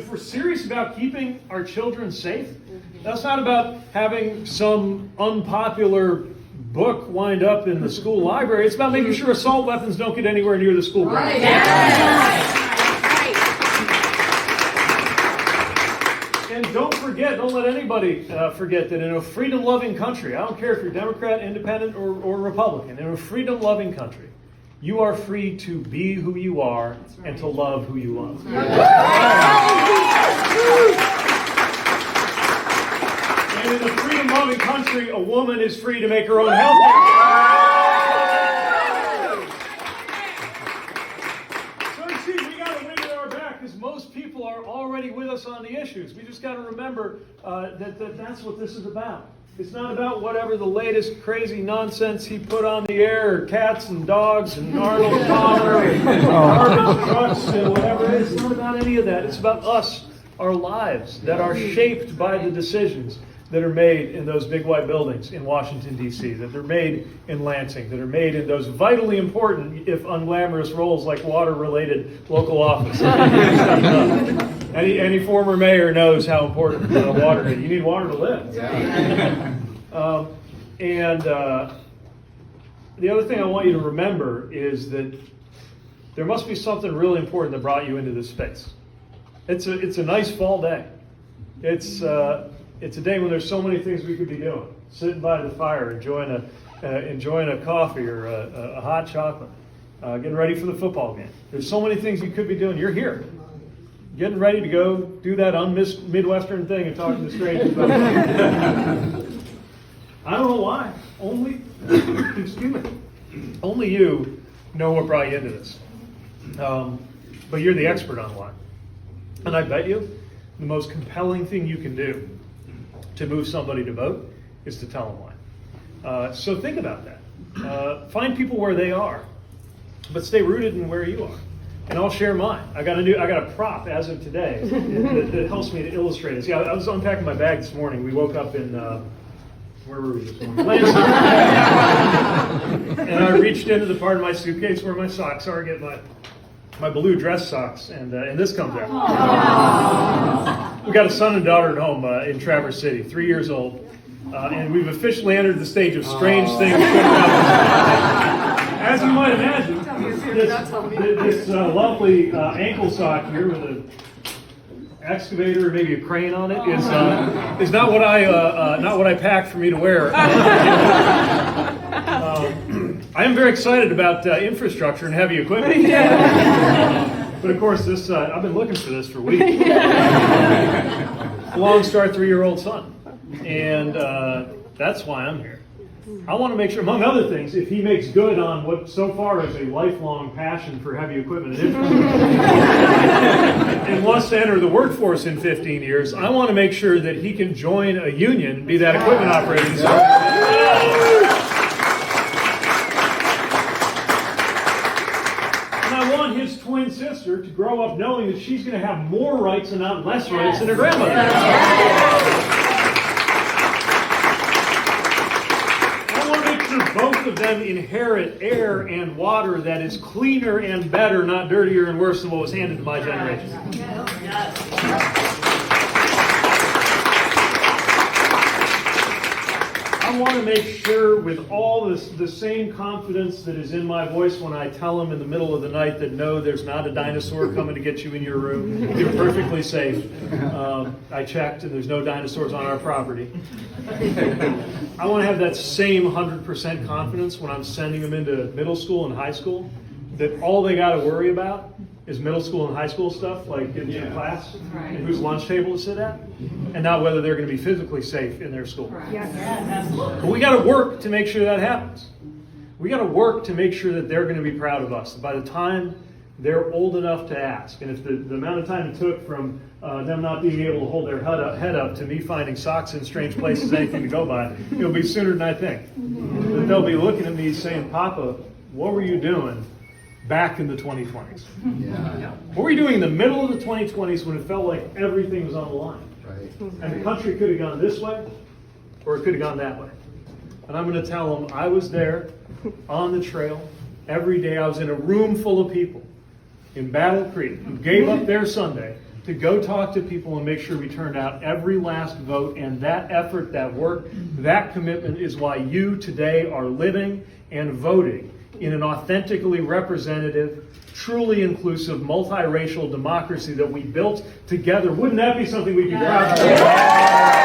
we're serious about keeping our children safe, that's not about having some unpopular book wind up in the school library. It's about making sure assault weapons don't get anywhere near the school grounds. Right. Yes. And don't forget, don't let anybody forget that in a freedom-loving country, I don't care if you're Democrat, Independent, or Republican, in a freedom-loving country, you are free to be who you are and to love who you love. And in a freedom-loving country, a woman is free to make her own health care. So you see, we got to win at our back because most people are already with us on the issues. We just got to remember that's what this is about. It's not about whatever the latest crazy nonsense he put on the air, cats and dogs and Arnold Palmer and garbage trucks and whatever it is. It's not about any of that. It's about us, our lives that are shaped by the decisions that are made in those big white buildings in Washington, D.C., that are made in Lansing, that are made in those vitally important, if unglamorous, roles like water-related local office. Any former mayor knows how important water is. You need water to live. The other thing I want you to remember is that there must be something really important that brought you into this space. It's a nice fall day. It's a day when there's so many things we could be doing. Sitting by the fire, enjoying a coffee or a hot chocolate, getting ready for the football game. There's so many things you could be doing. You're here, getting ready to go do that Midwestern thing and talking to strangers about it. I don't know why. Only you know what brought you into this. But you're the expert on why. And I bet you the most compelling thing you can do to move somebody to vote is to tell them why. So think about that. Find people where they are, but stay rooted in where you are. And I'll share mine. I got a prop as of today that helps me to illustrate it. See, I was unpacking my bag this morning. We woke up in where were we this morning? Lansing. And I reached into the part of my suitcase where my socks are, get my blue dress socks, and this comes out. We've got a son and daughter at home in Traverse City, 3 years old, and we've officially entered the stage of strange things. As you might imagine, this lovely ankle sock here with an excavator or maybe a crane on it is not what I packed for me to wear. I am very excited about infrastructure and heavy equipment. But of course, I've been looking for this for weeks. Long Star 3-year-old son. And that's why I'm here. I want to make sure, among other things, if he makes good on what so far is a lifelong passion for heavy equipment and infrastructure and wants to enter the workforce in 15 years, I want to make sure that he can join a union and be that equipment operating. And I want his twin sister to grow up knowing that she's going to have more rights and not less rights than her grandmother. Both of them inherit air and water that is cleaner and better, not dirtier and worse than what was handed to my generation. I want to make sure with all the same confidence that is in my voice when I tell them in the middle of the night that no, there's not a dinosaur coming to get you in your room. You're perfectly safe. I checked and there's no dinosaurs on our property. I want to have that same 100% confidence when I'm sending them into middle school and high school, that all they got to worry about is middle school and high school stuff, like getting to class and whose lunch table to sit at, and not whether they're going to be physically safe in their school. But we got to work to make sure that happens. We got to work to make sure that they're going to be proud of us. By the time they're old enough to ask, and if the amount of time it took from them not being able to hold their head up to me finding socks in strange places, anything to go by, it'll be sooner than I think. That they'll be looking at me saying, Papa, what were you doing back in the 2020s? What were you doing in the middle of the 2020s when it felt like everything was on the line? And the country could have gone this way, or it could have gone that way. And I'm going to tell them I was there on the trail every day. I was in a room full of people in Battle Creek who gave up their Sunday to go talk to people and make sure we turned out every last vote. And that effort, that work, that commitment is why you today are living and voting in an authentically representative, truly inclusive, multiracial democracy that we built together. Wouldn't that be something we'd be proud of?